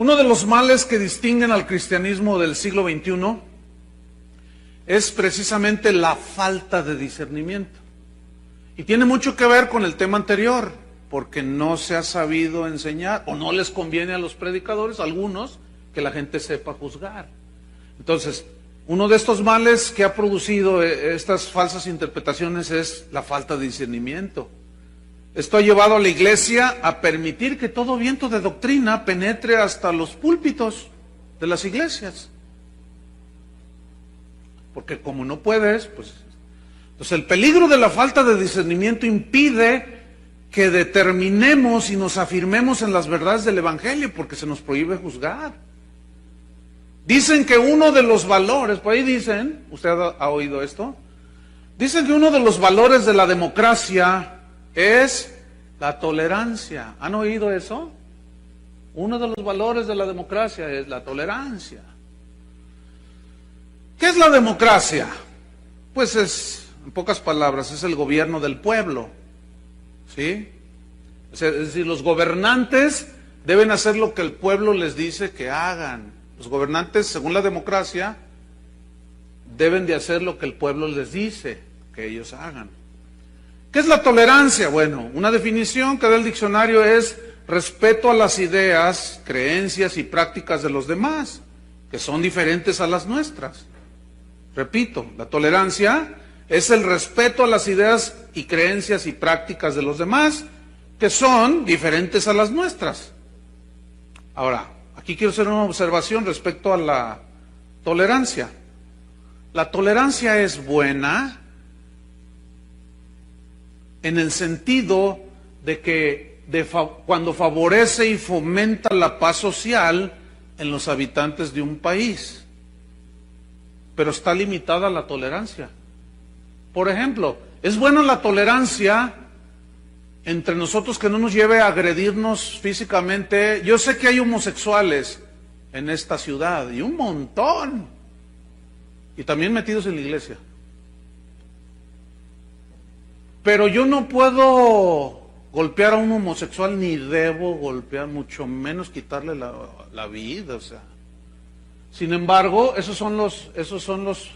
Uno de los males que distinguen al cristianismo del siglo XXI es precisamente la falta de discernimiento. Y tiene mucho que ver con el tema anterior, porque no se ha sabido enseñar, o no les conviene a los predicadores, algunos, que la gente sepa juzgar. Entonces, uno de estos males que ha producido estas falsas interpretaciones es la falta de discernimiento. Esto ha llevado a la iglesia a permitir que todo viento de doctrina penetre hasta los púlpitos de las iglesias. Porque como no puedes, pues el peligro de la falta de discernimiento impide que determinemos y nos afirmemos en las verdades del Evangelio, porque se nos prohíbe juzgar. Dicen que uno de los valores, por ahí dicen, ¿usted ha oído esto? Dicen que uno de los valores de la democracia es la tolerancia. ¿Han oído eso? Uno de los valores de la democracia es la tolerancia. ¿Qué es la democracia? Pues es, en pocas palabras, es el gobierno del pueblo. ¿Sí? Es decir, los gobernantes deben hacer lo que el pueblo les dice que hagan. Los gobernantes, según la democracia, deben de hacer lo que el pueblo les dice que ellos hagan. ¿Qué es la tolerancia? Bueno, una definición que da el diccionario es respeto a las ideas, creencias y prácticas de los demás, que son diferentes a las nuestras. Repito, la tolerancia es el respeto a las ideas y creencias y prácticas de los demás, que son diferentes a las nuestras. Ahora, aquí quiero hacer una observación respecto a la tolerancia. La tolerancia es buena en el sentido de que cuando favorece y fomenta la paz social en los habitantes de un país, pero está limitada la tolerancia. Por ejemplo, es buena la tolerancia entre nosotros que no nos lleve a agredirnos físicamente. Yo sé que hay homosexuales en esta ciudad, y un montón, y también metidos en la iglesia. Pero yo no puedo golpear a un homosexual, ni debo golpear, mucho menos quitarle la vida, o sea. Sin embargo, esos son los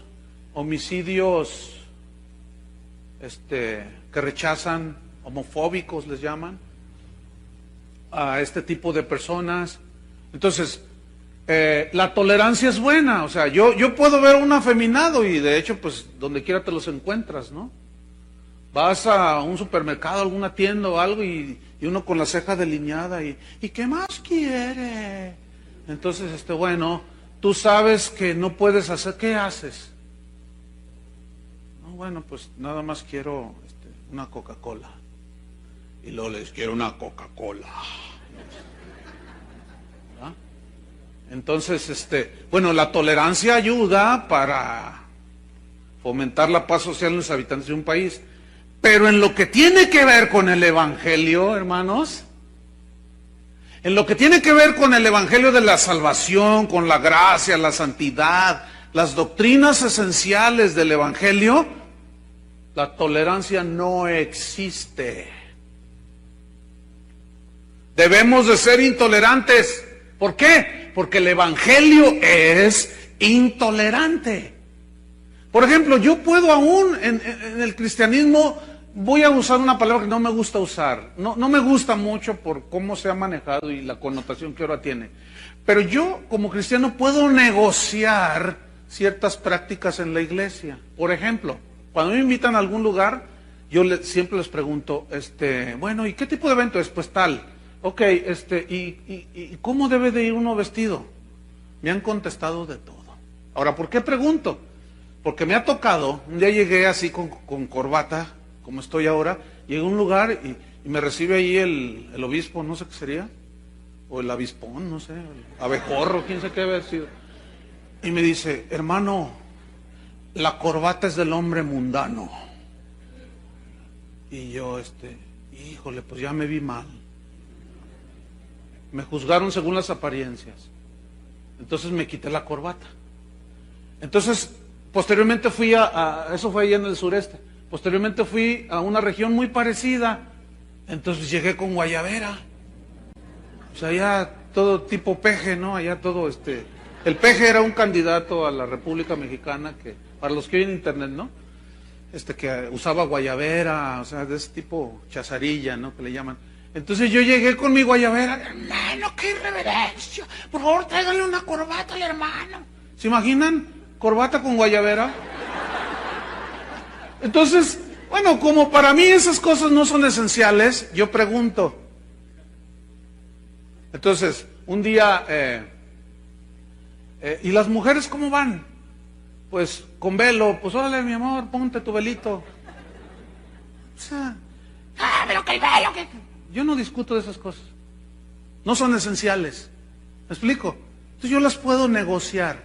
homicidios que rechazan, homofóbicos les llaman, a este tipo de personas. Entonces, la tolerancia es buena, o sea, yo puedo ver un afeminado y de hecho, pues, donde quiera te los encuentras, ¿no? Vas a un supermercado, alguna tienda o algo y uno con la ceja delineada y ¿qué más quiere? Entonces, bueno, tú sabes que no puedes hacer, ¿qué haces? No, bueno, pues nada más quiero una Coca-Cola. Y luego les quiero una Coca-Cola. ¿Ah? Entonces, bueno, la tolerancia ayuda para fomentar la paz social en los habitantes de un país. Pero en lo que tiene que ver con el Evangelio, hermanos, en lo que tiene que ver con el Evangelio de la salvación, con la gracia, la santidad, las doctrinas esenciales del Evangelio, la tolerancia no existe. Debemos de ser intolerantes. ¿Por qué? Porque el Evangelio es intolerante. Por ejemplo, yo puedo aún en el cristianismo, voy a usar una palabra que no me gusta usar, no me gusta mucho por cómo se ha manejado y la connotación que ahora tiene, pero yo como cristiano puedo negociar ciertas prácticas en la iglesia. Por ejemplo, cuando me invitan a algún lugar, yo siempre les pregunto, bueno, ¿y qué tipo de evento es? Pues tal. Ok, ¿y cómo debe de ir uno vestido? Me han contestado de todo. Ahora, ¿por qué pregunto? Porque me ha tocado, un día llegué así con corbata, como estoy ahora, llegué a un lugar y me recibe ahí el obispo, no sé qué sería, o el abispón, no sé, el abejorro, quién sabe qué había sido. Y me dice, hermano, la corbata es del hombre mundano. Y yo, híjole, pues ya me vi mal. Me juzgaron según las apariencias. Entonces me quité la corbata. Entonces, posteriormente fui eso fue allá en el sureste, posteriormente fui a una región muy parecida, entonces llegué con guayabera. O sea, ya todo tipo peje, ¿no? Allá todo el peje era un candidato a la República Mexicana que, para los que oyen internet, ¿no? Que usaba guayabera, o sea, de ese tipo chazarilla, ¿no? Que le llaman. Entonces yo llegué con mi guayabera, hermano, qué irreverencia, por favor tráiganle una corbata al hermano. ¿Se imaginan? Corbata con guayabera. Entonces, bueno, como para mí esas cosas no son esenciales, yo pregunto. Entonces, un día, ¿y las mujeres cómo van? Pues con velo, pues órale mi amor, ponte tu velito. O sea, pero que el velo, que... Yo no discuto de esas cosas. No son esenciales. ¿Me explico? Entonces yo las puedo negociar.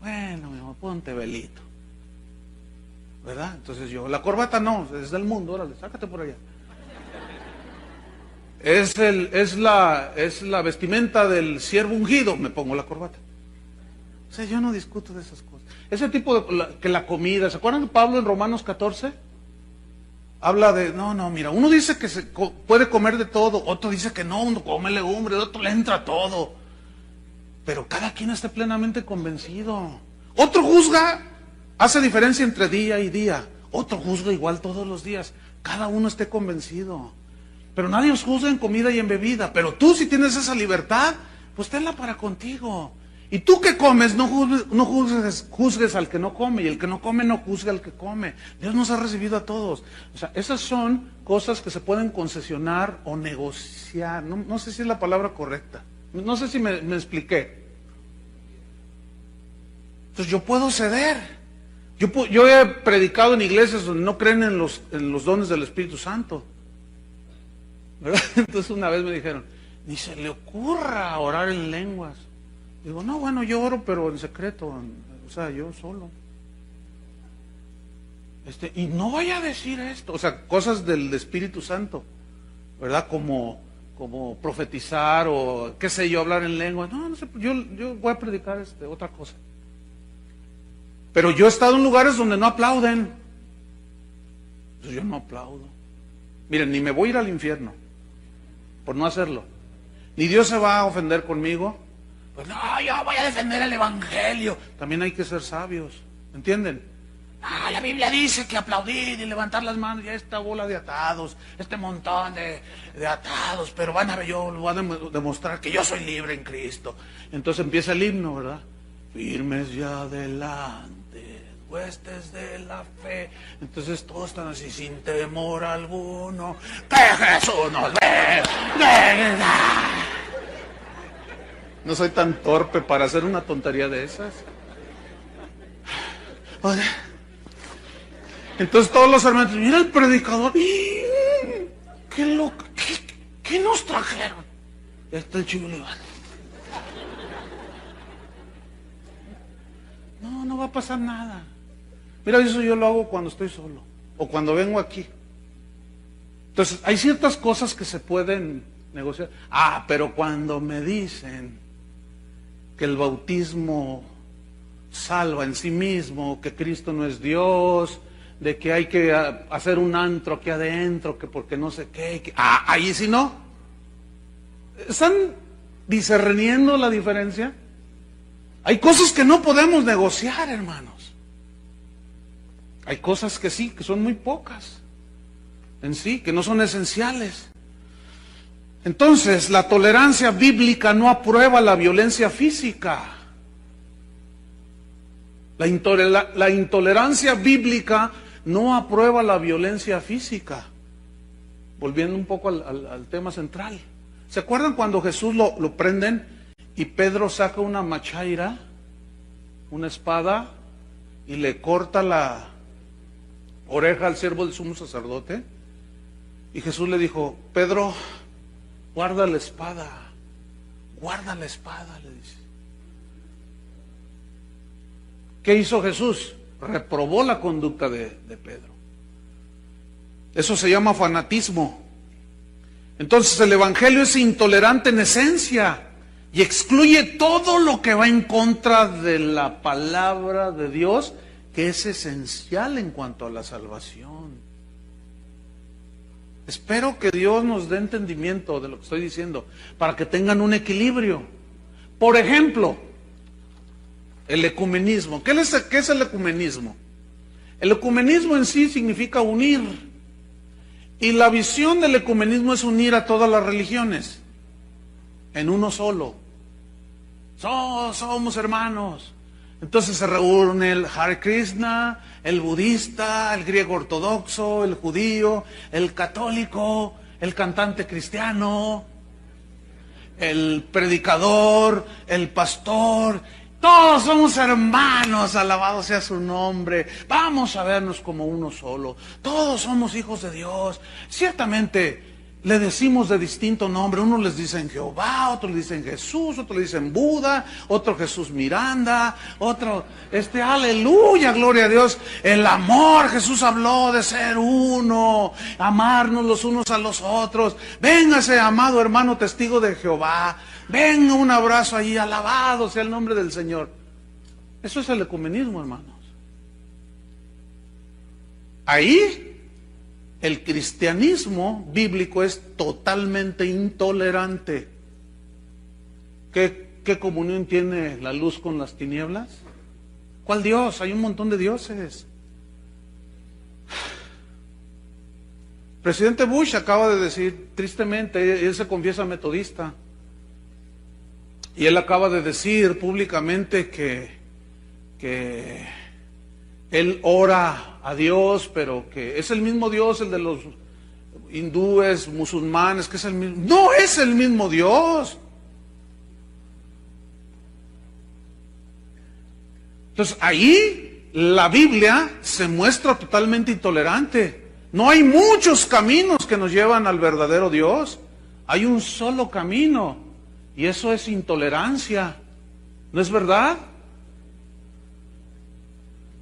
Bueno, mi amor, ponte velito. ¿Verdad? Entonces yo, la corbata no, es del mundo, órale, sácate por allá. Es la vestimenta del siervo ungido, me pongo la corbata. O sea, yo no discuto de esas cosas. Ese tipo de, que la comida, ¿se acuerdan de Pablo en Romanos 14? Habla de, no, mira, uno dice que se puede comer de todo, otro dice que no, uno come legumbres, otro le entra todo. Pero cada quien esté plenamente convencido. Otro juzga, hace diferencia entre día y día. Otro juzga igual todos los días. Cada uno esté convencido. Pero nadie os juzga en comida y en bebida. Pero tú, si tienes esa libertad, pues tenla para contigo. Y tú que comes, no juzgues al que no come, y el que no come no juzgue al que come. Dios nos ha recibido a todos. O sea, esas son cosas que se pueden concesionar o negociar. No sé si es la palabra correcta. No sé si me expliqué. Entonces yo puedo ceder. Yo he predicado en iglesias donde no creen en los dones del Espíritu Santo, ¿verdad? Entonces una vez me dijeron, ni se le ocurra orar en lenguas. Digo, no, bueno, yo oro, pero en secreto, o sea, yo solo. Y no vaya a decir esto, o sea, cosas del Espíritu Santo, ¿verdad? Como profetizar o, qué sé yo, hablar en lengua. No sé, yo voy a predicar otra cosa. Pero yo he estado en lugares donde no aplauden. Entonces yo no aplaudo. Miren, ni me voy a ir al infierno por no hacerlo. Ni Dios se va a ofender conmigo. Pues no, yo voy a defender el Evangelio. También hay que ser sabios, ¿entienden? La Biblia dice que aplaudir y levantar las manos, ya esta bola de atados, este montón de atados, pero van a ver, yo voy a demostrar que yo soy libre en Cristo. Entonces empieza el himno, ¿verdad? Firmes ya adelante, huestes de la fe. Entonces todos están así, sin temor alguno, que Jesús nos ve. No soy tan torpe para hacer una tontería de esas. Entonces todos los hermanos, mira el predicador, qué loco, ¿qué nos trajeron? Ya está el chivo. No va a pasar nada. Mira, eso yo lo hago cuando estoy solo o cuando vengo aquí. Entonces hay ciertas cosas que se pueden negociar. Pero cuando me dicen que el bautismo salva en sí mismo, que Cristo no es Dios, de que hay que hacer un antro aquí adentro, que porque no sé qué, ahí sí no. ¿Están discerniendo la diferencia? Hay cosas que no podemos negociar, hermanos. Hay cosas que sí, que son muy pocas en sí, que no son esenciales. Entonces, la tolerancia bíblica no aprueba la violencia física. La intolerancia bíblica no aprueba la violencia física. Volviendo un poco al tema central. ¿Se acuerdan cuando Jesús lo prenden y Pedro saca una machaira, una espada, y le corta la oreja al siervo del sumo sacerdote? Y Jesús le dijo, Pedro, guarda la espada, le dice. ¿Qué hizo Jesús? Reprobó la conducta de Pedro. Eso se llama fanatismo. Entonces el Evangelio es intolerante en esencia y excluye todo lo que va en contra de la palabra de Dios, que es esencial en cuanto a la salvación. Espero que Dios nos dé entendimiento de lo que estoy diciendo, para que tengan un equilibrio. Por ejemplo, el ecumenismo. ¿Qué es el ecumenismo? El ecumenismo en sí significa unir. Y la visión del ecumenismo es unir a todas las religiones en uno solo. Somos hermanos. Entonces se reúne el Hare Krishna, el budista, el griego ortodoxo, el judío, el católico, el cantante cristiano, el predicador, el pastor. Todos somos hermanos, alabado sea su nombre. Vamos a vernos como uno solo. Todos somos hijos de Dios. Ciertamente le decimos de distinto nombre. Unos les dicen Jehová, otros le dicen Jesús, otros le dicen Buda, otro Jesús Miranda, otro, aleluya, gloria a Dios. El amor, Jesús habló de ser uno, amarnos los unos a los otros. Véngase, amado hermano testigo de Jehová. Venga, un abrazo allí, alabado sea el nombre del Señor. Eso es el ecumenismo, hermanos. Ahí el cristianismo bíblico es totalmente intolerante. ¿Qué comunión tiene la luz con las tinieblas? ¿Cuál Dios? Hay un montón de dioses. Presidente Bush acaba de decir, tristemente, él se confiesa metodista, y él acaba de decir públicamente que él ora a Dios, pero que es el mismo Dios, el de los hindúes, musulmanes, que es el mismo. No es el mismo Dios. Entonces ahí la Biblia se muestra totalmente intolerante. No hay muchos caminos que nos llevan al verdadero Dios. Hay un solo camino, y eso es intolerancia. ¿No es verdad?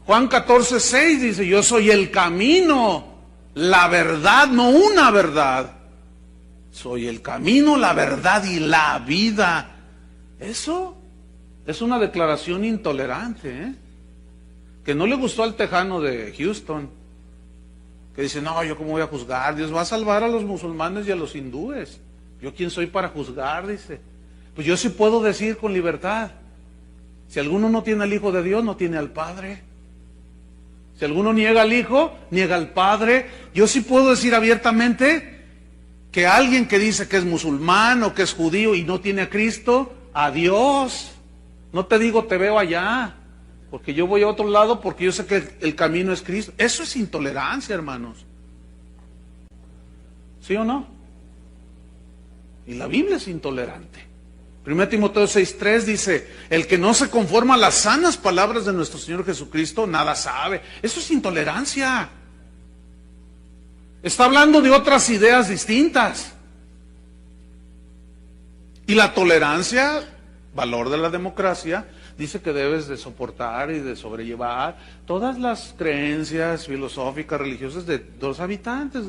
Juan 14:6 dice, yo soy el camino, la verdad, no una verdad. Soy el camino, la verdad y la vida. Eso es una declaración intolerante, ¿eh? Que no le gustó al tejano de Houston, que dice, no, yo cómo voy a juzgar, Dios va a salvar a los musulmanes y a los hindúes. ¿Yo quién soy para juzgar? Dice. Pues yo sí puedo decir con libertad, si alguno no tiene al Hijo de Dios, no tiene al Padre. Si alguno niega al Hijo, niega al Padre. Yo sí puedo decir abiertamente que alguien que dice que es musulmán o que es judío y no tiene a Cristo, adiós. No te digo te veo allá, porque yo voy a otro lado porque yo sé que el camino es Cristo. Eso es intolerancia, hermanos. ¿Sí o no? Y la Biblia es intolerante. 1 Timoteo 6:3 dice, el que no se conforma a las sanas palabras de nuestro Señor Jesucristo, nada sabe. Eso es intolerancia. Está hablando de otras ideas distintas. Y la tolerancia, valor de la democracia, dice que debes de soportar y de sobrellevar todas las creencias filosóficas, religiosas de los habitantes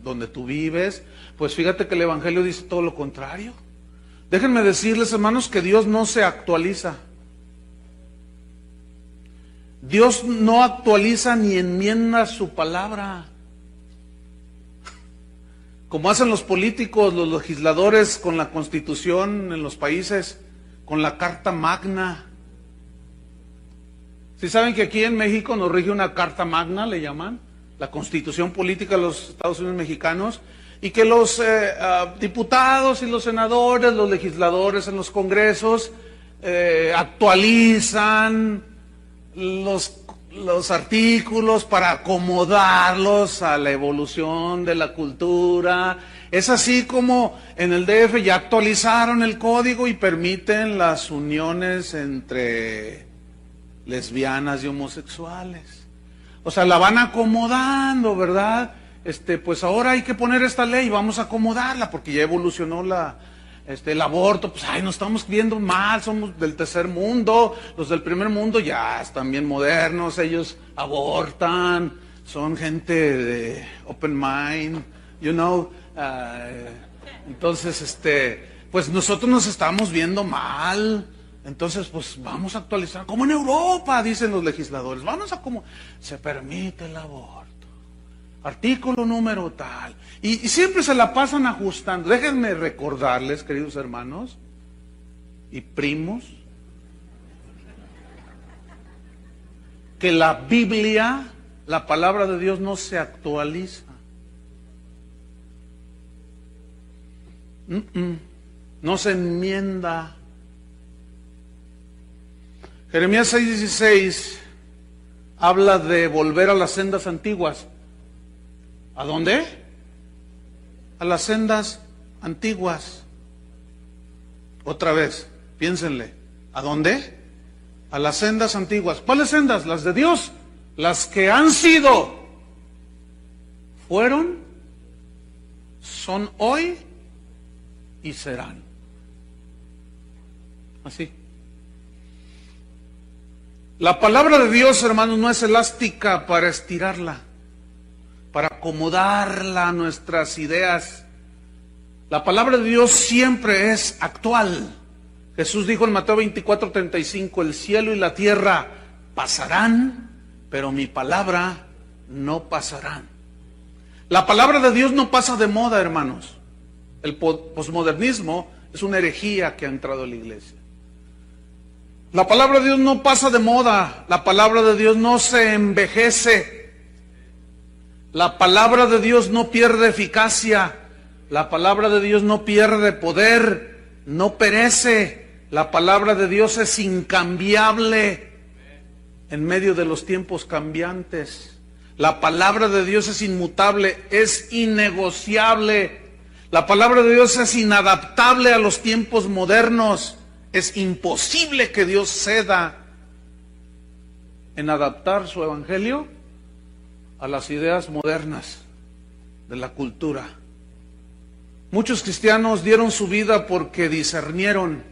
donde tú vives. Pues fíjate que el Evangelio dice todo lo contrario. Déjenme decirles, hermanos, que Dios no se actualiza. Dios no actualiza ni enmienda su palabra. Como hacen los políticos, los legisladores con la Constitución en los países, con la Carta Magna. ¿Sí saben que aquí en México nos rige una Carta Magna, le llaman? La Constitución Política de los Estados Unidos Mexicanos. Y que los diputados y los senadores, los legisladores en los congresos actualizan los artículos para acomodarlos a la evolución de la cultura. Es así como en el DF ya actualizaron el código y permiten las uniones entre lesbianas y homosexuales. O sea, la van acomodando, ¿verdad? Pues ahora hay que poner esta ley, vamos a acomodarla, porque ya evolucionó el aborto. Pues, nos estamos viendo mal, somos del tercer mundo, los del primer mundo ya están bien modernos, ellos abortan, son gente de open mind, entonces, pues nosotros nos estamos viendo mal. Entonces, pues vamos a actualizar, como en Europa, dicen los legisladores, se permite el aborto. artículo número tal. Y siempre se la pasan ajustando. Déjenme recordarles, queridos hermanos y primos, que la Biblia, la palabra de Dios, no se actualiza. No se enmienda. Jeremías 6:16 habla de volver a las sendas antiguas. ¿A dónde? A las sendas antiguas. Otra vez, piénsenle. ¿A dónde? A las sendas antiguas. ¿Cuáles sendas? Las de Dios. Las que han sido, fueron, son hoy y serán. Así. La palabra de Dios, hermanos, no es elástica para estirarla, para acomodarla a nuestras ideas. La palabra de Dios siempre es actual. Jesús dijo en Mateo 24:35, el cielo y la tierra pasarán, pero mi palabra no pasarán. La palabra de Dios no pasa de moda, hermanos. El posmodernismo es una herejía que ha entrado en la iglesia. La palabra de Dios no pasa de moda. La palabra de Dios no se envejece. La palabra de Dios no pierde eficacia. La palabra de Dios no pierde poder, no perece. La palabra de Dios es incambiable en medio de los tiempos cambiantes. La palabra de Dios es inmutable, es innegociable. La palabra de Dios es inadaptable a los tiempos modernos. Es imposible que Dios ceda en adaptar su evangelio a las ideas modernas de la cultura. Muchos cristianos dieron su vida porque discernieron,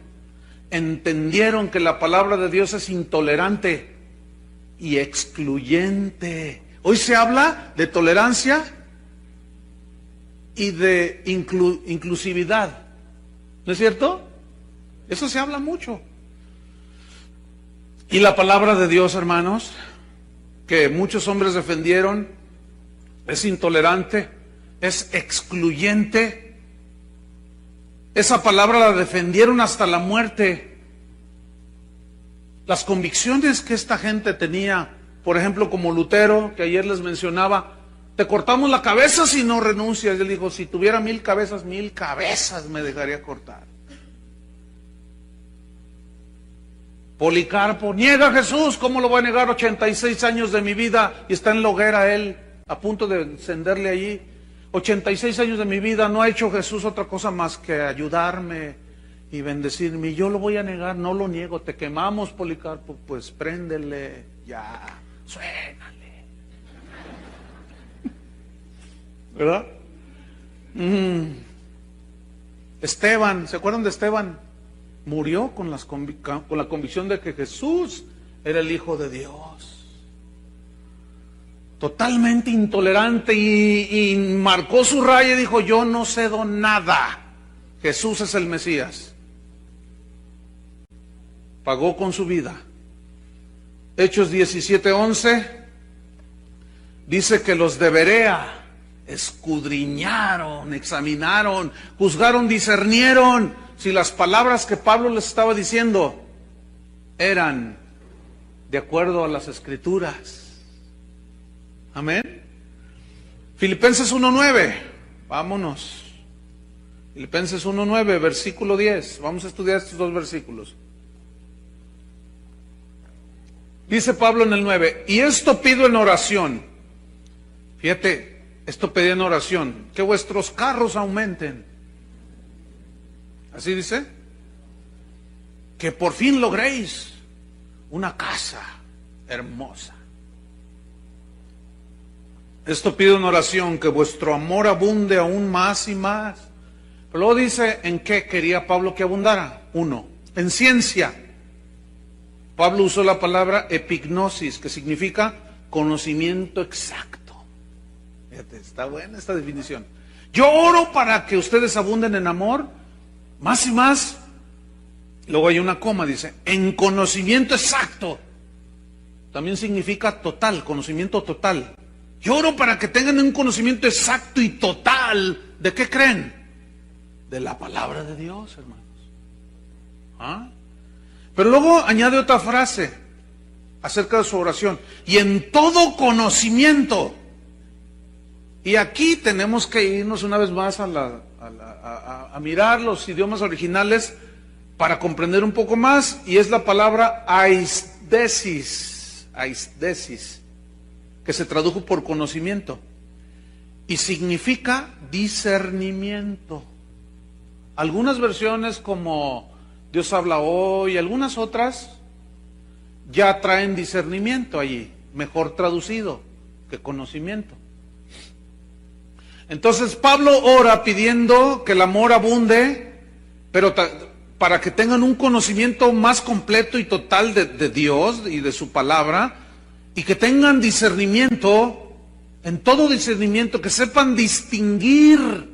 entendieron que la palabra de Dios es intolerante y excluyente. Hoy se habla de tolerancia y de inclusividad, ¿no es cierto? Eso se habla mucho. Y la palabra de Dios, hermanos, que muchos hombres defendieron, es intolerante, es excluyente. Esa palabra la defendieron hasta la muerte. Las convicciones que esta gente tenía, por ejemplo, como Lutero, que ayer les mencionaba, te cortamos la cabeza si no renuncias. Y él dijo, si tuviera 1000 cabezas, 1000 cabezas me dejaría cortar. Policarpo, niega a Jesús, ¿cómo lo voy a negar? 86 años de mi vida y está en la hoguera él, a punto de encenderle allí. 86 años de mi vida, no ha hecho Jesús otra cosa más que ayudarme y bendecirme. Y yo lo voy a negar, no lo niego. Te quemamos, Policarpo, pues préndele, ya, suénale. ¿Verdad? Esteban, ¿se acuerdan de Esteban? Murió con la convicción de que Jesús era el Hijo de Dios. Totalmente intolerante y marcó su raya y dijo, yo no cedo nada. Jesús es el Mesías. Pagó con su vida. Hechos 17:11 dice que los de Berea escudriñaron, examinaron, juzgaron, discernieron si las palabras que Pablo les estaba diciendo eran de acuerdo a las Escrituras. Amén. Filipenses 1:9, vámonos. Filipenses 1:9, versículo 10. Vamos a estudiar estos dos versículos. Dice Pablo en el 9, y esto pido en oración. Fíjate, esto pedí en oración, que vuestros carros aumenten. Así dice, que por fin logréis una casa hermosa. Esto pido en oración, que vuestro amor abunde aún más y más. Pero luego dice, ¿en qué quería Pablo que abundara? 1, en ciencia. Pablo usó la palabra epignosis, que significa conocimiento exacto. Fíjate, está buena esta definición. Yo oro para que ustedes abunden en amor, más y más. Luego hay una coma, dice, en conocimiento exacto. También significa total, conocimiento total. Yo oro para que tengan un conocimiento exacto y total. ¿De qué creen? De la palabra de Dios, hermanos. ¿Ah? Pero luego añade otra frase acerca de su oración. Y en todo conocimiento. Y aquí tenemos que irnos una vez más a mirar los idiomas originales para comprender un poco más. Y es la palabra aisdesis, que se tradujo por conocimiento. Y significa discernimiento. Algunas versiones como Dios habla hoy, algunas otras ya traen discernimiento allí, mejor traducido que conocimiento. Entonces Pablo ora pidiendo que el amor abunde, pero para que tengan un conocimiento más completo y total de Dios y de su palabra, y que tengan discernimiento, en todo discernimiento, que sepan distinguir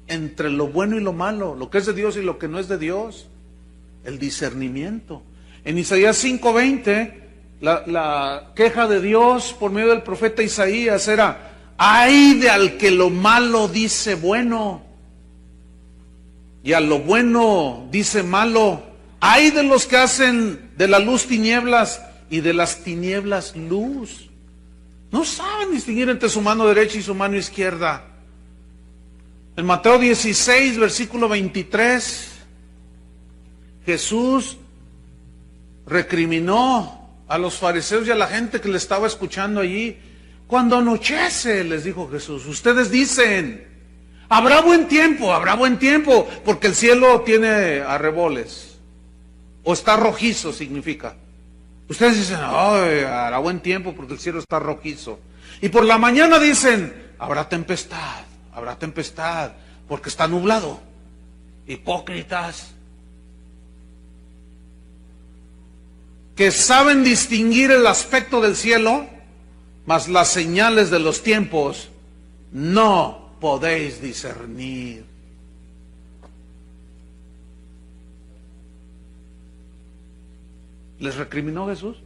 entre lo bueno y lo malo, lo que es de Dios y lo que no es de Dios, el discernimiento. En Isaías 5:20, la queja de Dios por medio del profeta Isaías era: ay de al que lo malo dice bueno, y a lo bueno dice malo. Ay de los que hacen de la luz tinieblas y de las tinieblas luz. No saben distinguir entre su mano derecha y su mano izquierda. En Mateo 16, versículo 23, Jesús recriminó a los fariseos y a la gente que le estaba escuchando allí. Cuando anochece, les dijo Jesús, ustedes dicen, habrá buen tiempo, porque el cielo tiene arreboles, o está rojizo significa. Ustedes dicen, hará buen tiempo porque el cielo está rojizo. Y por la mañana dicen, habrá tempestad, porque está nublado. Hipócritas, que saben distinguir el aspecto del cielo, mas las señales de los tiempos no podéis discernir. ¿Les recriminó Jesús?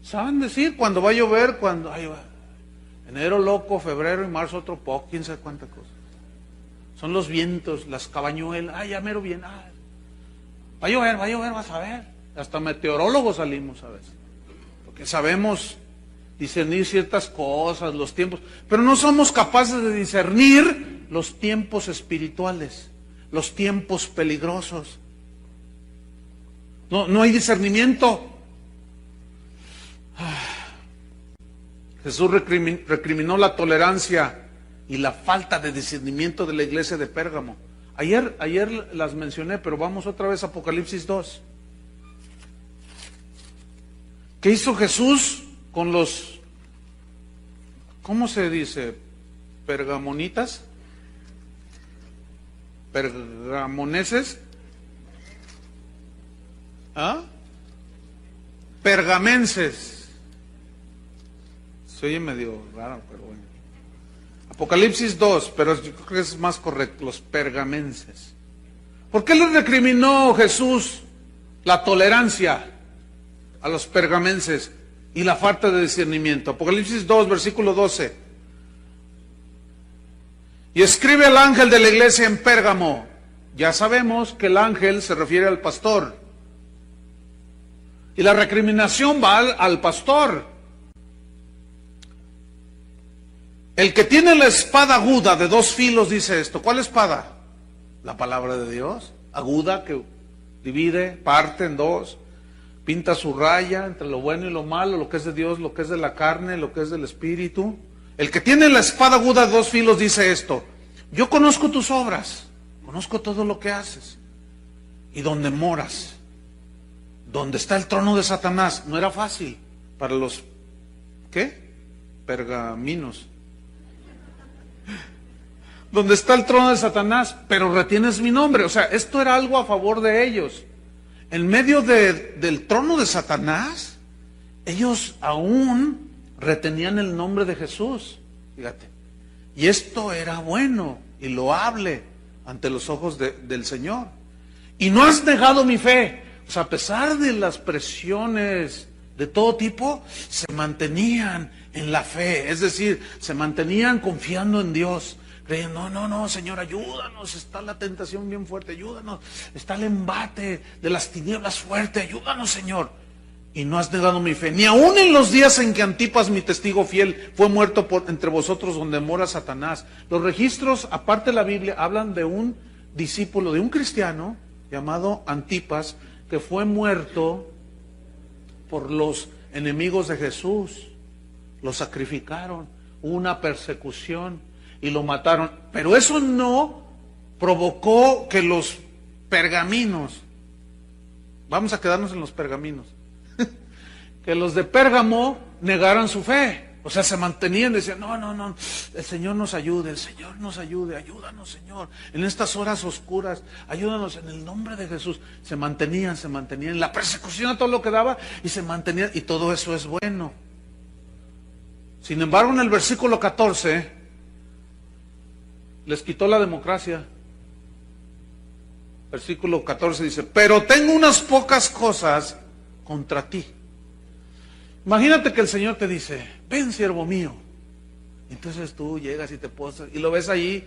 ¿Saben decir cuando va a llover? Cuando enero loco, febrero y marzo otro poco, quién sabe cuánta cosa. Son los vientos, las cabañuelas, ya mero bien, va a llover, vas a ver. Hasta meteorólogos salimos a veces, porque sabemos discernir ciertas cosas, los tiempos, pero no somos capaces de discernir los tiempos espirituales, los tiempos peligrosos. No hay discernimiento. Jesús recriminó la tolerancia y la falta de discernimiento de la iglesia de Pérgamo. Ayer las mencioné, pero vamos otra vez a Apocalipsis 2. ¿Qué hizo Jesús con los, cómo se dice, pergamonitas? ¿Pergamoneses? Pergamenses. Se oye medio raro, pero bueno. Apocalipsis 2, pero yo creo que es más correcto, los pergamenses. ¿Por qué le recriminó Jesús la tolerancia a los pergamenses y la falta de discernimiento? Apocalipsis 2, versículo 12. Y escribe al ángel de la iglesia en Pérgamo. Ya sabemos que el ángel se refiere al pastor. Y la recriminación va al pastor. El que tiene la espada aguda de 2 filos dice esto. ¿Cuál espada? La palabra de Dios, aguda, que divide, parte en 2, pinta su raya entre lo bueno y lo malo, lo que es de Dios, lo que es de la carne, lo que es del espíritu. El que tiene la espada aguda de 2 filos dice esto: yo conozco tus obras, conozco todo lo que haces y dónde moras, donde está el trono de Satanás. No era fácil para los, pergaminos. Donde está el trono de Satanás, pero retienes mi nombre. O sea, esto era algo a favor de ellos. En medio del trono de Satanás, ellos aún retenían el nombre de Jesús. Fíjate. Y esto era bueno y loable ante los ojos del Señor. Y no has negado mi fe. O sea, a pesar de las presiones de todo tipo, se mantenían en la fe, es decir, se mantenían confiando en Dios, creyendo, no, Señor, ayúdanos, está la tentación bien fuerte, ayúdanos, está el embate de las tinieblas fuerte, ayúdanos, Señor. Y no has negado mi fe, ni aun en los días en que Antipas, mi testigo fiel, fue muerto entre vosotros donde mora Satanás. Los registros, aparte de la Biblia, hablan de un discípulo, de un cristiano llamado Antipas, que fue muerto por los enemigos de Jesús. Lo sacrificaron, hubo una persecución y lo mataron. Pero eso no provocó que los pergaminos, vamos a quedarnos en los pergaminos, que los de Pérgamo negaran su fe. O sea, se mantenían, decían, no, el Señor nos ayude, ayúdanos, Señor, en estas horas oscuras, ayúdanos en el nombre de Jesús. Se mantenían, la persecución a todo lo que daba, y se mantenían, y todo eso es bueno. Sin embargo, en el versículo 14, les quitó la democracia. Versículo 14 dice, pero tengo unas pocas cosas contra ti. Imagínate que el Señor te dice, ven, siervo mío. Entonces tú llegas y te postras y lo ves allí.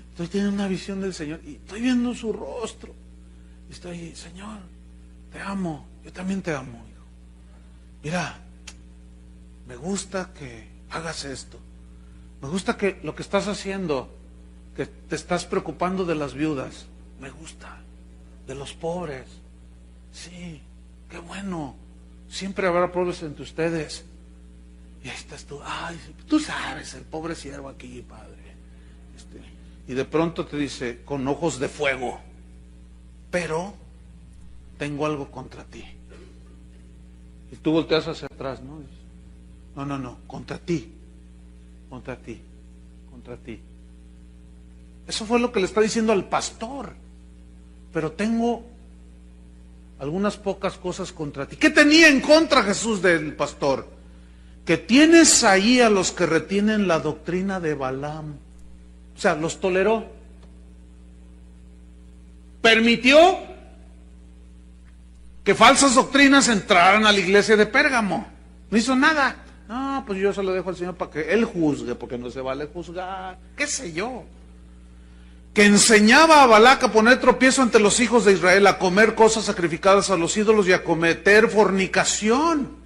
Estoy teniendo una visión del Señor y estoy viendo su rostro. Y estoy, Señor, te amo, yo también te amo, hijo. Mira, me gusta que hagas esto. Me gusta que lo que estás haciendo, que te estás preocupando de las viudas. Me gusta, de los pobres. Sí, qué bueno. Siempre habrá pobres entre ustedes. Y ahí estás tú, ay, tú sabes, el pobre siervo aquí, Padre. Y de pronto te dice, con ojos de fuego, pero tengo algo contra ti. Y tú volteas hacia atrás, ¿no? No, contra ti. Eso fue lo que le está diciendo al pastor. Pero tengo algunas pocas cosas contra ti. ¿Qué tenía en contra Jesús del pastor? Que tienes ahí a los que retienen la doctrina de Balaam. O sea, los toleró. Permitió que falsas doctrinas entraran a la iglesia de Pérgamo. No hizo nada. No, pues yo se lo dejo al Señor para que Él juzgue, porque no se vale juzgar. ¿Qué sé yo? Que enseñaba a Balac a poner tropiezo ante los hijos de Israel, a comer cosas sacrificadas a los ídolos y a cometer fornicación.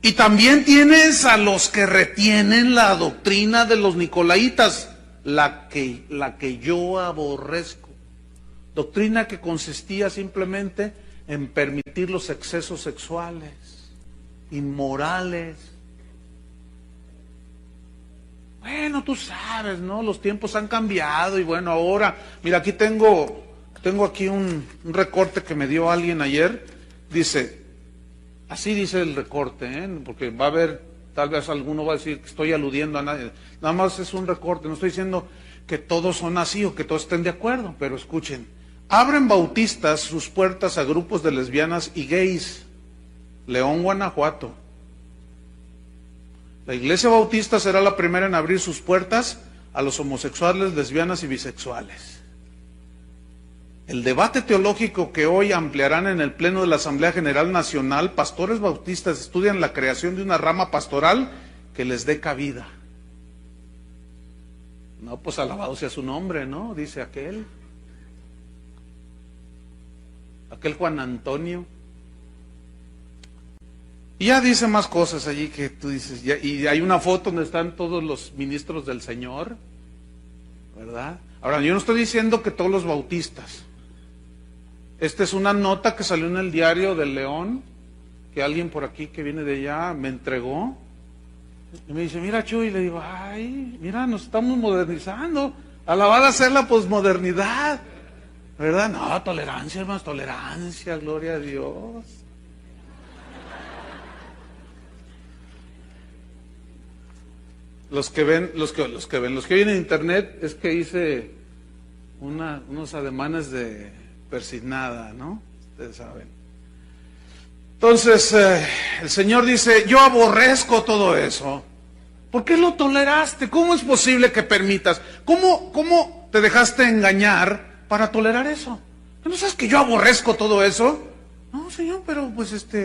Y también tienes a los que retienen la doctrina de los nicolaitas, la que yo aborrezco. Doctrina que consistía simplemente en permitir los excesos sexuales, inmorales. Bueno, tú sabes, ¿no? Los tiempos han cambiado y bueno, ahora, mira, aquí tengo aquí un recorte que me dio alguien ayer. Dice, así dice el recorte, porque va a haber, tal vez alguno va a decir que estoy aludiendo a nadie. Nada más es un recorte, no estoy diciendo que todos son así o que todos estén de acuerdo, pero escuchen. Abren bautistas sus puertas a grupos de lesbianas y gays. León, Guanajuato. La iglesia bautista será la primera en abrir sus puertas a los homosexuales, lesbianas y bisexuales. El debate teológico que hoy ampliarán en el Pleno de la Asamblea General Nacional, pastores bautistas estudian la creación de una rama pastoral que les dé cabida. No, pues alabado sea su nombre, ¿no? Dice aquel Juan Antonio. Y ya dice más cosas allí que tú dices, y hay una foto donde están todos los ministros del Señor, ¿verdad? Ahora, yo no estoy diciendo que todos los bautistas. Esta es una nota que salió en el Diario del León, que alguien por aquí que viene de allá me entregó. Y me dice, mira Chuy, y le digo, ay, mira, nos estamos modernizando. Alabada sea la posmodernidad, ¿verdad? No, tolerancia, hermanos, tolerancia, gloria a Dios. Los que oyen en internet es que hice unos ademanes de persignada, ¿no? Ustedes saben. Entonces, el Señor dice, yo aborrezco todo eso. ¿Por qué lo toleraste? ¿Cómo es posible que permitas? ¿Cómo te dejaste engañar para tolerar eso? ¿No sabes que yo aborrezco todo eso? No, Señor, pero pues yo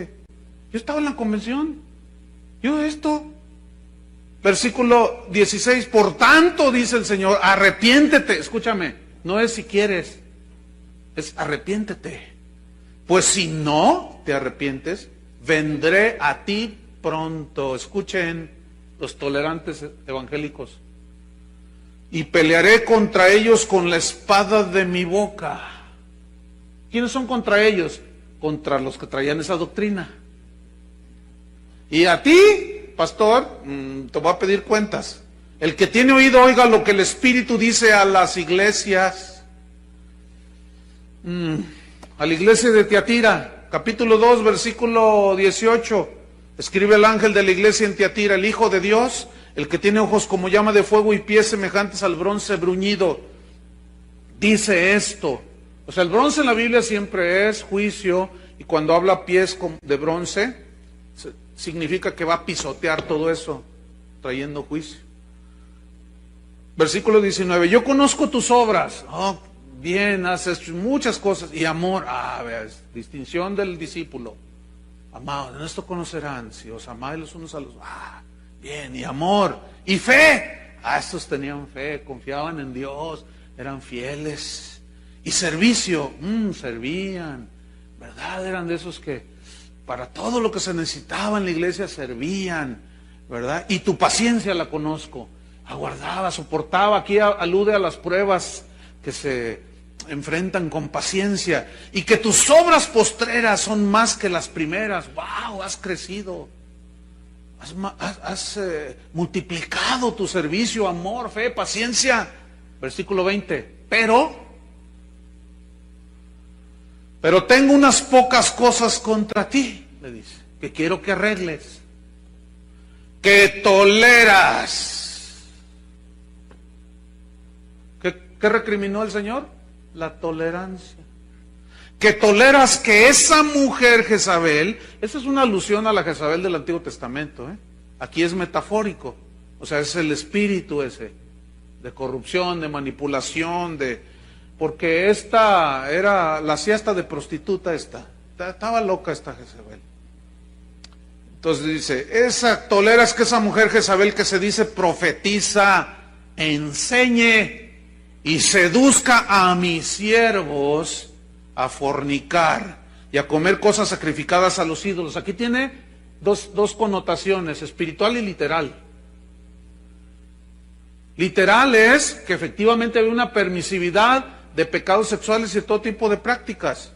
estaba en la convención. Yo esto. Versículo 16, por tanto, dice el Señor, arrepiéntete. Escúchame, no es si quieres, es arrepiéntete. Pues si no te arrepientes, vendré a ti pronto. Escuchen los tolerantes evangélicos. Y pelearé contra ellos con la espada de mi boca. ¿Quiénes son contra ellos? Contra los que traían esa doctrina. Y a ti, pastor, te voy a pedir cuentas. El que tiene oído, oiga lo que el Espíritu dice a las iglesias. A la iglesia de Tiatira, capítulo 2, versículo 18. Escribe el ángel de la iglesia en Tiatira: el Hijo de Dios, el que tiene ojos como llama de fuego y pies semejantes al bronce bruñido, dice esto. O sea, el bronce en la Biblia siempre es juicio, y cuando habla pies de bronce, significa que va a pisotear todo eso, trayendo juicio. Versículo 19, yo conozco tus obras. Oh, bien, haces muchas cosas. Y amor, ves, distinción del discípulo. Amados, en esto conocerán, si os amáis los unos a los... bien, y amor, y fe. Estos tenían fe, confiaban en Dios, eran fieles. Y servicio, servían, ¿verdad? Eran de esos que para todo lo que se necesitaba en la iglesia servían, ¿verdad? Y tu paciencia la conozco. Aguardaba, soportaba. Aquí alude a las pruebas que se enfrentan con paciencia. Y que tus obras postreras son más que las primeras. ¡Wow! Has crecido. Has multiplicado tu servicio, amor, fe, paciencia. Versículo 20. Pero tengo unas pocas cosas contra ti, le dice, que quiero que arregles. Que toleras. ¿Qué recriminó el Señor? La tolerancia. Que toleras que esa mujer Jezabel, esa es una alusión a la Jezabel del Antiguo Testamento, Aquí es metafórico, o sea, es el espíritu ese, de corrupción, de manipulación, porque esta era la siesta de prostituta estaba loca esta Jezabel. Entonces dice, toleras que esa mujer Jezabel que se dice profetiza, enseñe y seduzca a mis siervos a fornicar y a comer cosas sacrificadas a los ídolos. Aquí tiene dos connotaciones, espiritual y literal. Literal es que efectivamente había una permisividad de pecados sexuales y de todo tipo de prácticas.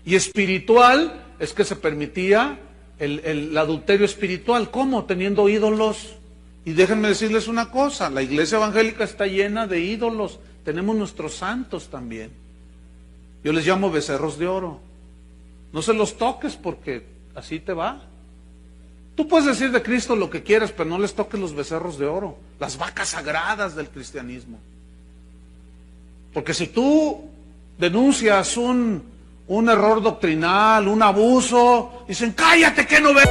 Y espiritual es que se permitía el adulterio espiritual. ¿Cómo? Teniendo ídolos. Y déjenme decirles una cosa, la iglesia evangélica está llena de ídolos. Tenemos nuestros santos también. Yo les llamo becerros de oro. No se los toques porque así te va. Tú puedes decir de Cristo lo que quieras, pero no les toques los becerros de oro, las vacas sagradas del cristianismo. Porque si tú denuncias un error doctrinal, un abuso, dicen, cállate que no ves.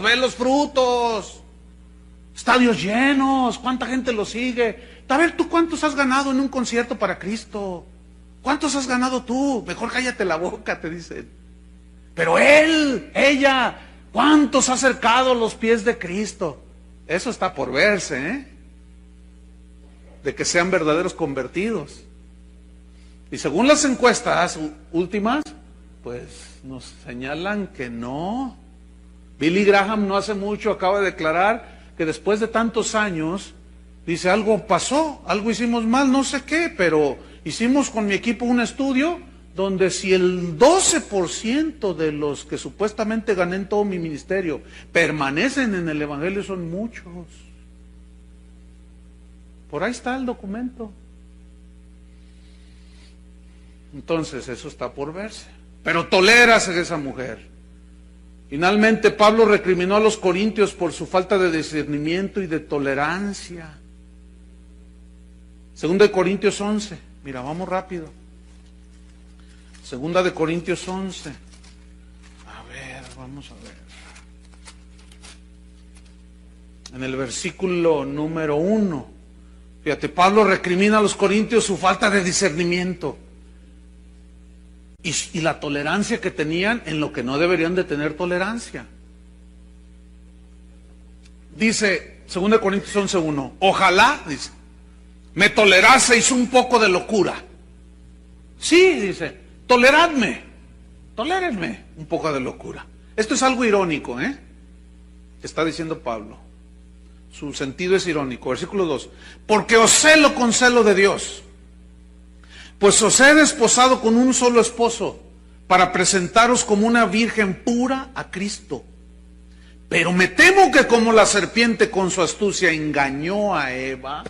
Ve los frutos, estadios llenos, cuánta gente lo sigue. A ver, ¿tú cuántos has ganado en un concierto para Cristo? ¿Cuántos has ganado tú? Mejor cállate la boca, te dicen. Pero ella, ¿cuántos ha acercado los pies de Cristo? Eso está por verse, de que sean verdaderos convertidos. Y según las encuestas últimas, pues nos señalan que no. Billy Graham no hace mucho acaba de declarar que después de tantos años, dice, algo pasó, algo hicimos mal, no sé qué, pero hicimos con mi equipo un estudio donde si el 12% de los que supuestamente gané en todo mi ministerio permanecen en el Evangelio, son muchos. Por ahí está el documento. Entonces, eso está por verse. Pero toleras a esa mujer. Finalmente, Pablo recriminó a los corintios por su falta de discernimiento y de tolerancia. Segunda de Corintios 11. Mira, vamos rápido. Segunda de Corintios 11. A ver, vamos a ver. En el versículo número 1. Fíjate, Pablo recrimina a los corintios su falta de discernimiento. Y la tolerancia que tenían en lo que no deberían de tener tolerancia. Dice, 2 Corintios 11:1, ojalá, dice, me toleraseis un poco de locura. Sí, dice, toleradme, tolérenme un poco de locura. Esto es algo irónico, que está diciendo Pablo. Su sentido es irónico. Versículo 2, porque os celo con celo de Dios, pues os he desposado con un solo esposo, para presentaros como una virgen pura a Cristo. Pero me temo que como la serpiente con su astucia engañó a Eva,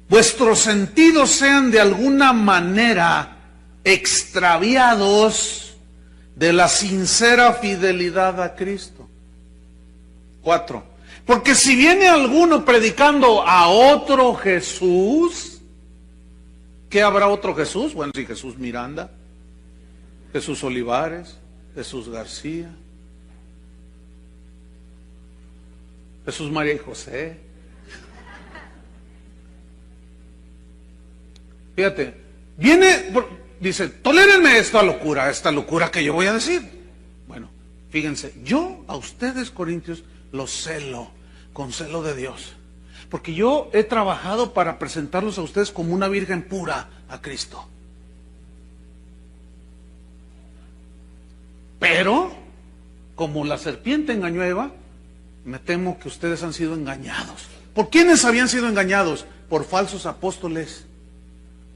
vuestros sentidos sean de alguna manera extraviados de la sincera fidelidad a Cristo. 4. Porque si viene alguno predicando a otro Jesús, ¿qué habrá otro Jesús? Bueno, sí, Jesús Miranda, Jesús Olivares, Jesús García, Jesús María y José. Fíjate, dice, tolérenme esta locura que yo voy a decir. Bueno, fíjense, yo a ustedes, corintios, los celo, con celo de Dios. Porque yo he trabajado para presentarlos a ustedes como una virgen pura a Cristo. Pero, como la serpiente engañó a Eva, me temo que ustedes han sido engañados. ¿Por quiénes habían sido engañados? Por falsos apóstoles,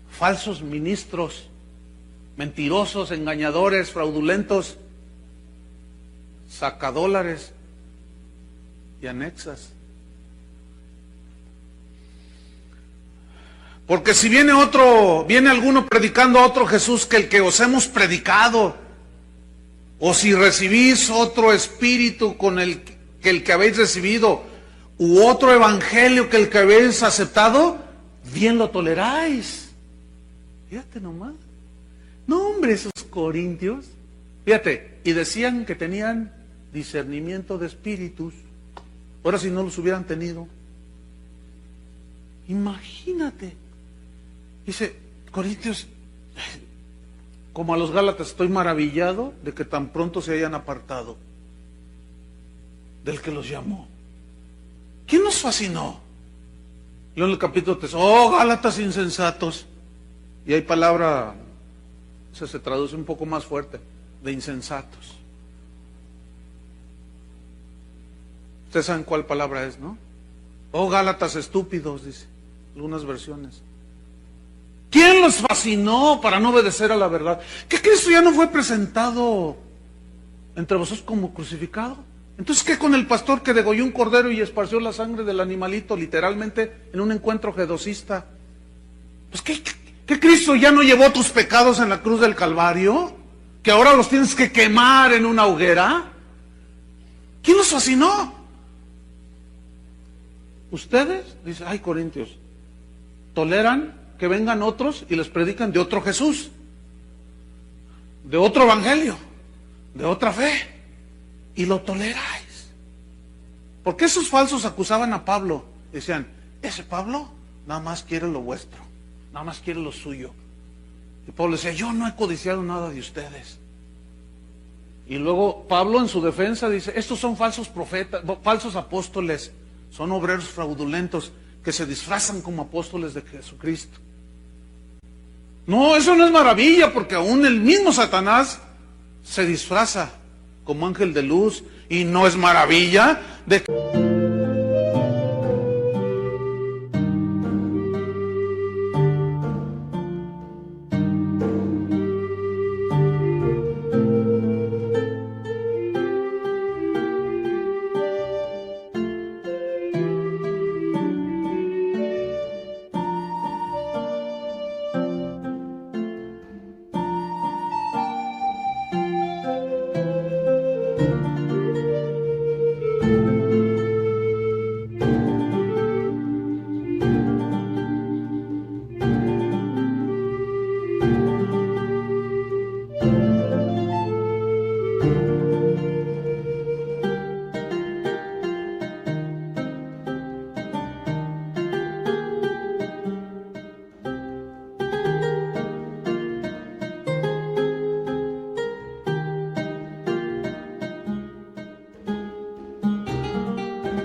falsos ministros, mentirosos, engañadores, fraudulentos, sacadólares y anexas. Porque si viene alguno predicando a otro Jesús que el que os hemos predicado, o si recibís otro espíritu con el que habéis recibido, u otro evangelio que el que habéis aceptado, bien lo toleráis. Fíjate nomás. No, hombre, esos corintios. Fíjate, y decían que tenían discernimiento de espíritus. Ahora si no los hubieran tenido. Imagínate. Dice, Corintios, como a los Gálatas, estoy maravillado de que tan pronto se hayan apartado del que los llamó. ¿Quién nos fascinó? Luego en el capítulo 3, oh Gálatas insensatos. Y hay palabra, se traduce un poco más fuerte, de insensatos. Ustedes saben cuál palabra es, ¿no? Oh Gálatas estúpidos, dice algunas versiones. ¿Quién los fascinó para no obedecer a la verdad? ¿Que Cristo ya no fue presentado entre vosotros como crucificado? Entonces, ¿qué con el pastor que degolló un cordero y esparció la sangre del animalito literalmente en un encuentro gedocista? Pues ¿qué Cristo ya no llevó tus pecados en la cruz del Calvario? ¿Que ahora los tienes que quemar en una hoguera? ¿Quién los fascinó? ¿Ustedes? Dice, ay Corintios, toleran que vengan otros y les predican de otro Jesús, de otro evangelio, de otra fe, y lo toleráis. Porque esos falsos acusaban a Pablo, decían, ese Pablo nada más quiere lo vuestro, nada más quiere lo suyo. Y Pablo decía, yo no he codiciado nada de ustedes. Y luego Pablo en su defensa dice, estos son falsos profetas, falsos apóstoles, son obreros fraudulentos que se disfrazan como apóstoles de Jesucristo. No, eso no es maravilla, porque aún el mismo Satanás se disfraza como ángel de luz, y no es maravilla de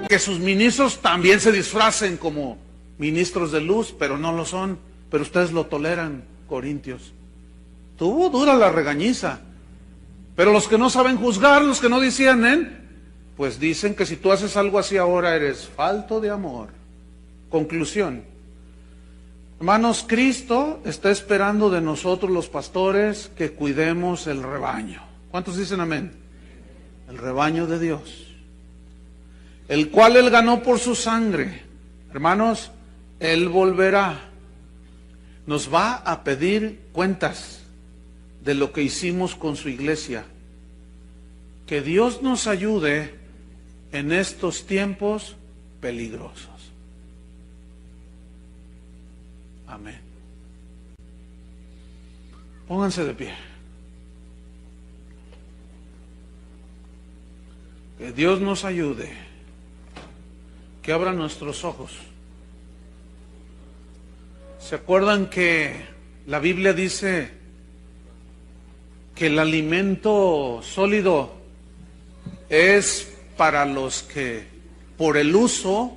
que sus ministros también se disfracen como ministros de luz, pero no lo son. Pero ustedes lo toleran, Corintios. Tuvo dura la regañiza. Pero los que no saben juzgar, los que no disciernen, pues dicen que si tú haces algo así ahora eres falto de amor. Conclusión. Hermanos, Cristo está esperando de nosotros los pastores que cuidemos el rebaño. ¿Cuántos dicen amén? El rebaño de Dios, el cual Él ganó por su sangre. Hermanos, Él volverá. Nos va a pedir cuentas de lo que hicimos con su iglesia. Que Dios nos ayude en estos tiempos peligrosos. Amén. Pónganse de pie. Que Dios nos ayude. Que abra nuestros ojos. ¿Se acuerdan que la Biblia dice que el alimento sólido es para los que por el uso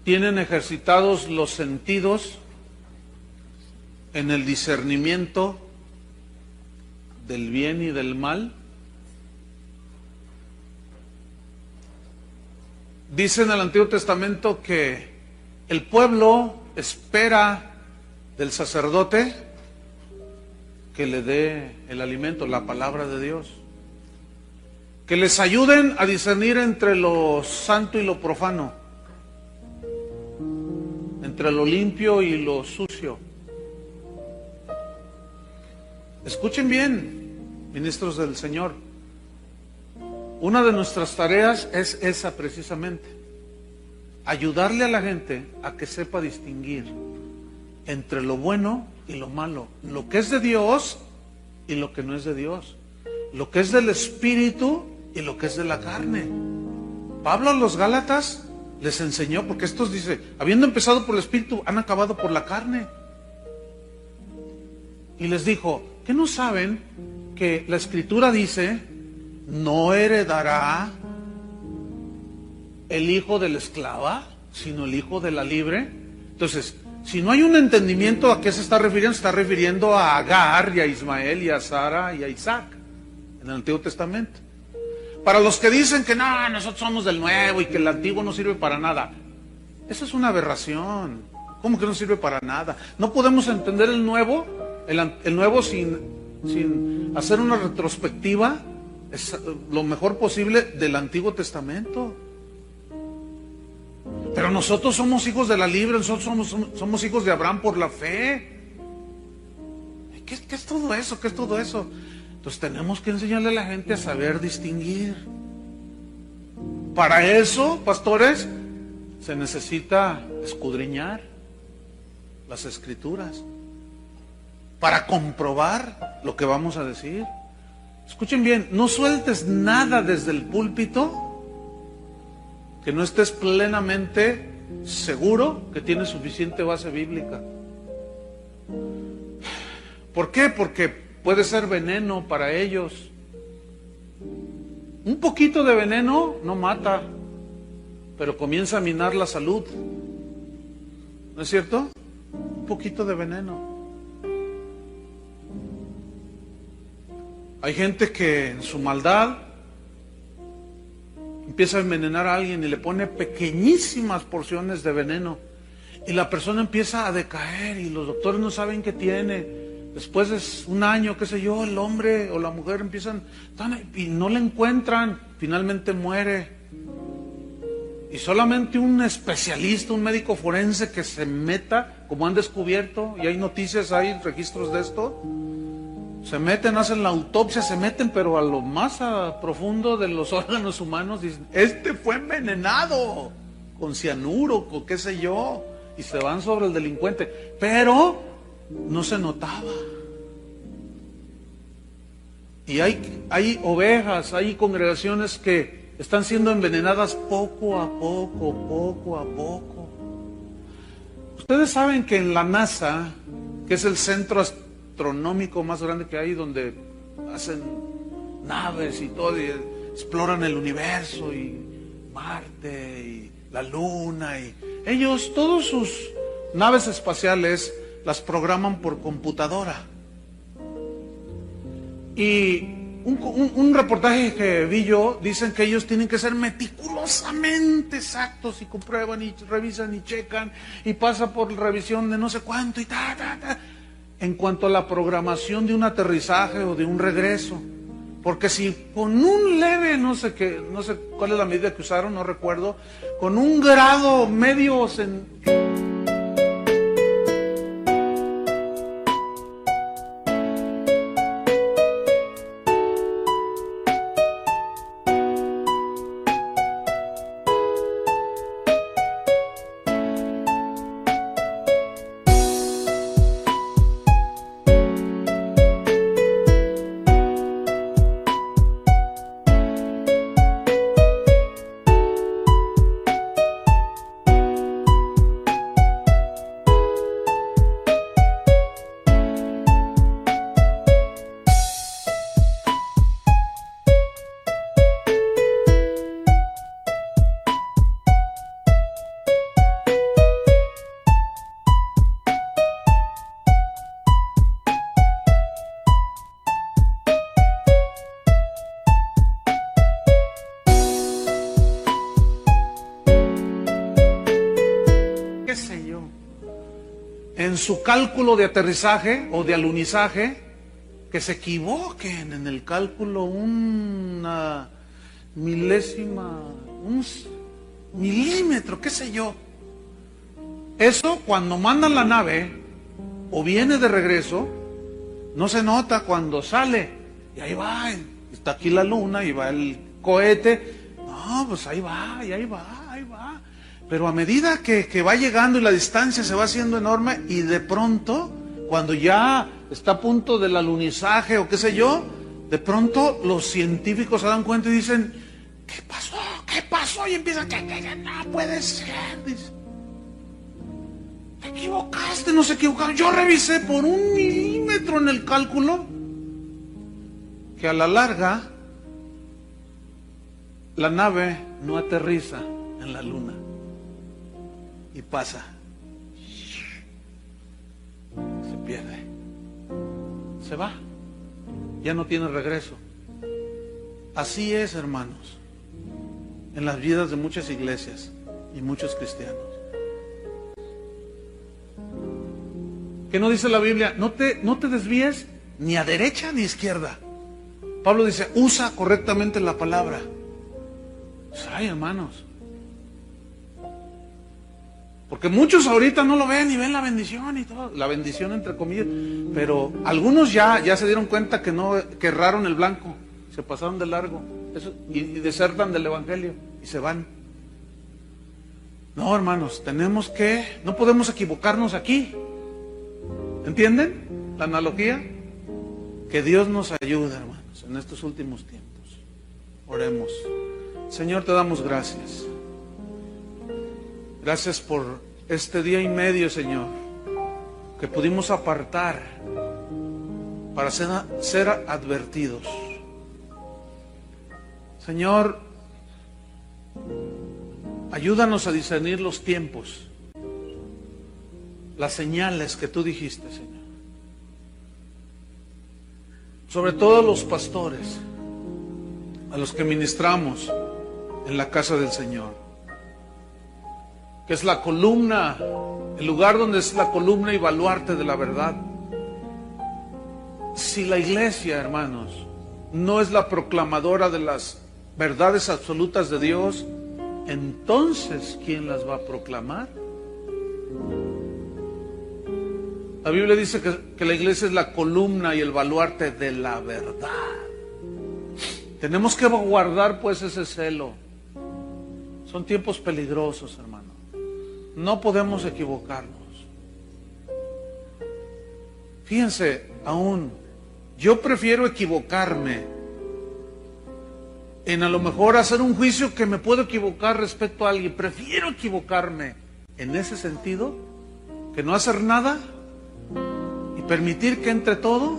tienen ejercitados los sentidos en el discernimiento del bien y del mal? Dice en el Antiguo Testamento que el pueblo espera del sacerdote que le dé el alimento, la palabra de Dios. Que les ayuden a discernir entre lo santo y lo profano, entre lo limpio y lo sucio. Escuchen bien, ministros del Señor. Una de nuestras tareas es esa precisamente. Ayudarle a la gente a que sepa distinguir entre lo bueno y lo malo, lo que es de Dios y lo que no es de Dios, lo que es del Espíritu y lo que es de la carne. Pablo a los Gálatas les enseñó, porque estos dice, habiendo empezado por el Espíritu, han acabado por la carne. Y les dijo, ¿qué no saben que la Escritura dice, no heredará el hijo de la esclava, sino el hijo de la libre? Entonces, si no hay un entendimiento, ¿a qué se está refiriendo? Se está refiriendo a Agar y a Ismael y a Sara y a Isaac en el Antiguo Testamento. Para los que dicen que no, nosotros somos del nuevo y que el antiguo no sirve para nada, eso es una aberración. ¿Cómo que no sirve para nada? No podemos entender el nuevo sin hacer una retrospectiva lo mejor posible del Antiguo Testamento. Pero nosotros somos hijos de la libre, nosotros somos hijos de Abraham por la fe. ¿Qué es todo eso? ¿Qué es todo eso? Entonces tenemos que enseñarle a la gente a saber distinguir. Para eso, pastores, se necesita escudriñar las Escrituras para comprobar lo que vamos a decir. Escuchen bien, no sueltes nada desde el púlpito que no estés plenamente seguro que tiene suficiente base bíblica. ¿Por qué? Porque puede ser veneno para ellos. Un poquito de veneno no mata, pero comienza a minar la salud. ¿No es cierto? Un poquito de veneno. Hay gente que en su maldad empieza a envenenar a alguien y le pone pequeñísimas porciones de veneno. Y la persona empieza a decaer y los doctores no saben qué tiene. Después de un año, qué sé yo, el hombre o la mujer empiezan y no le encuentran. Finalmente muere. Y solamente un especialista, un médico forense que se meta, como han descubierto, y hay noticias, hay registros de esto, se meten, hacen la autopsia, se meten, pero a lo más profundo de los órganos humanos, dicen, este fue envenenado con cianuro, con qué sé yo, y se van sobre el delincuente, pero no se notaba. Y hay ovejas, hay congregaciones que están siendo envenenadas poco a poco, poco a poco. Ustedes saben que en la NASA, que es el centro astronómico más grande que hay, donde hacen naves y todo, y exploran el universo y Marte y la Luna, y ellos, todas sus naves espaciales las programan por computadora. Y un reportaje que vi yo, dicen que ellos tienen que ser meticulosamente exactos y comprueban y revisan y checan y pasa por revisión de no sé cuánto y ta. En cuanto a la programación de un aterrizaje o de un regreso. Porque si con un leve, no sé cuál es la medida que usaron, no recuerdo, con un grado medio en su cálculo de aterrizaje o de alunizaje, que se equivoquen en el cálculo una milésima, un milímetro, qué sé yo. Eso cuando mandan la nave o viene de regreso, no se nota cuando sale. Y ahí va, está aquí la luna y va el cohete. No, pues ahí va, y ahí va. Pero a medida que va llegando y la distancia se va haciendo enorme, y de pronto, cuando ya está a punto del alunizaje o qué sé yo, de pronto los científicos se dan cuenta y dicen, ¿qué pasó? ¿Qué pasó? Y empiezan, no puede ser. Dice, te equivocaste, no se equivocaron. Yo revisé por un milímetro en el cálculo, que a la larga la nave no aterriza en la luna. Y pasa, se pierde, se va, ya no tiene regreso. Así es, hermanos, en las vidas de muchas iglesias y muchos cristianos. ¿Qué no dice la Biblia? No te desvíes ni a derecha ni a izquierda. Pablo dice, usa correctamente la palabra. Pues, ay, hermanos, porque muchos ahorita no lo ven y ven la bendición y todo, la bendición entre comillas, pero algunos ya se dieron cuenta que erraron el blanco, se pasaron de largo y desertan del evangelio y se van. No, hermanos, no podemos equivocarnos aquí. ¿Entienden la analogía? Que Dios nos ayude, hermanos, en estos últimos tiempos. Oremos. Señor, te damos gracias. Gracias por este día y medio, Señor, que pudimos apartar para ser advertidos. Señor, ayúdanos a discernir los tiempos, las señales que tú dijiste, Señor. sobre todo a los pastores, a los que ministramos en la casa del Señor, que es la columna, el lugar donde es la columna y baluarte de la verdad. Si la iglesia, hermanos, no es la proclamadora de las verdades absolutas de Dios, entonces, ¿quién las va a proclamar? La Biblia dice que la iglesia es la columna y el baluarte de la verdad. Tenemos que guardar pues ese celo. Son tiempos peligrosos, hermano. No podemos equivocarnos. Fíjense, aún, yo prefiero equivocarme en a lo mejor hacer un juicio que me puedo equivocar respecto a alguien. Prefiero equivocarme en ese sentido que no hacer nada y permitir que entre todo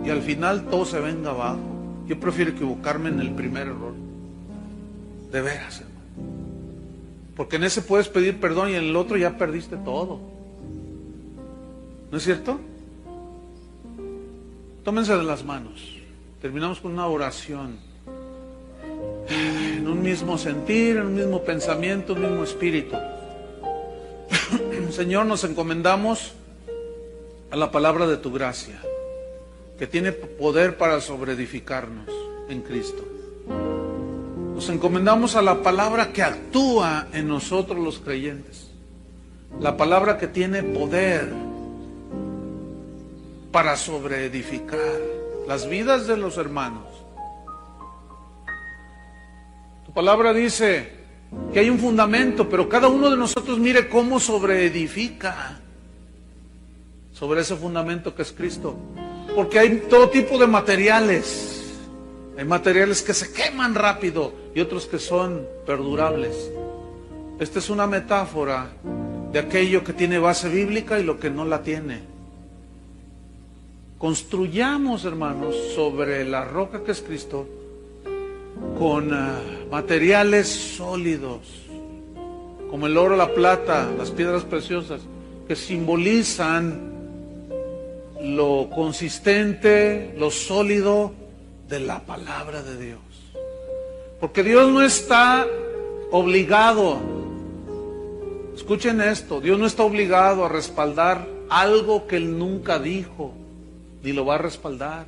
y al final todo se venga abajo. Yo prefiero equivocarme en el primer error. De veras, hermano. Porque en ese puedes pedir perdón y en el otro ya perdiste todo. ¿No es cierto? Tómense de las manos. Terminamos con una oración. En un mismo sentir, en un mismo pensamiento, un mismo espíritu. Señor, nos encomendamos a la palabra de tu gracia, que tiene poder para sobreedificarnos en Cristo. Nos encomendamos a la palabra que actúa en nosotros los creyentes. La palabra que tiene poder para sobreedificar las vidas de los hermanos. Tu palabra dice que hay un fundamento, pero cada uno de nosotros mire cómo sobreedifica sobre ese fundamento que es Cristo. Porque hay todo tipo de materiales. Hay materiales que se queman rápido y otros que son perdurables. Esta es una metáfora de aquello que tiene base bíblica y lo que no la tiene. Construyamos, hermanos, sobre la roca que es Cristo, con materiales sólidos, como el oro, la plata, las piedras preciosas, que simbolizan lo consistente, lo sólido de la palabra de Dios. Porque Dios no está obligado, escuchen esto, Dios no está obligado a respaldar algo que Él nunca dijo, ni lo va a respaldar.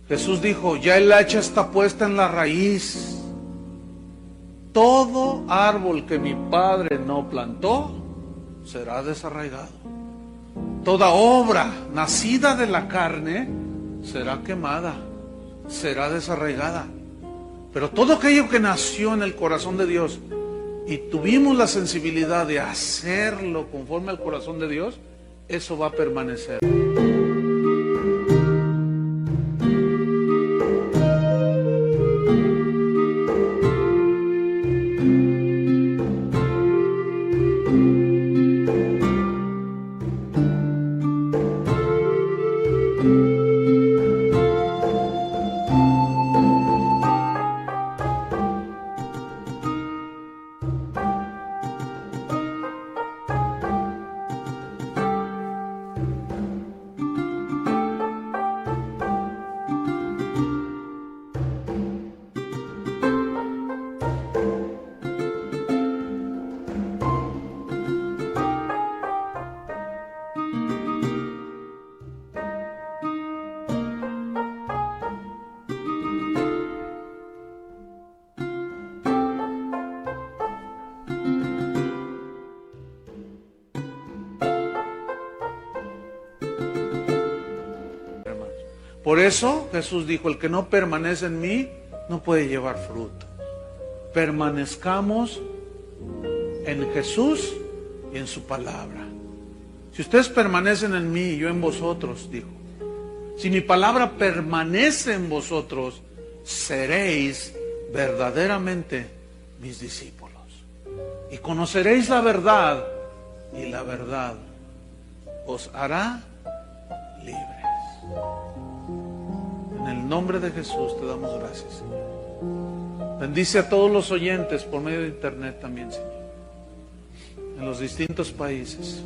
Jesús dijo, ya el hacha está puesta en la raíz. Todo árbol que mi Padre no plantó será desarraigado. Toda obra nacida de la carne será quemada, será desarraigada. Pero todo aquello que nació en el corazón de Dios y tuvimos la sensibilidad de hacerlo conforme al corazón de Dios, eso va a permanecer. Por eso Jesús dijo, el que no permanece en mí no puede llevar fruto. Permanezcamos en Jesús y en su palabra. Si ustedes permanecen en mí y yo en vosotros, dijo, si mi palabra permanece en vosotros, seréis verdaderamente mis discípulos. Y conoceréis la verdad, y la verdad os hará libres. En el nombre de Jesús te damos gracias, Señor. Bendice a todos los oyentes por medio de internet también, Señor, en los distintos países.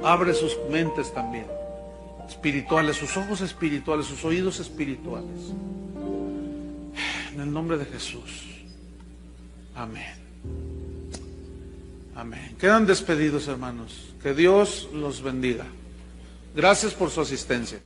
Abre sus mentes también. espirituales, sus ojos espirituales, sus oídos espirituales. En el nombre de Jesús. Amén. Amén. Quedan despedidos, hermanos. Que Dios los bendiga. Gracias por su asistencia.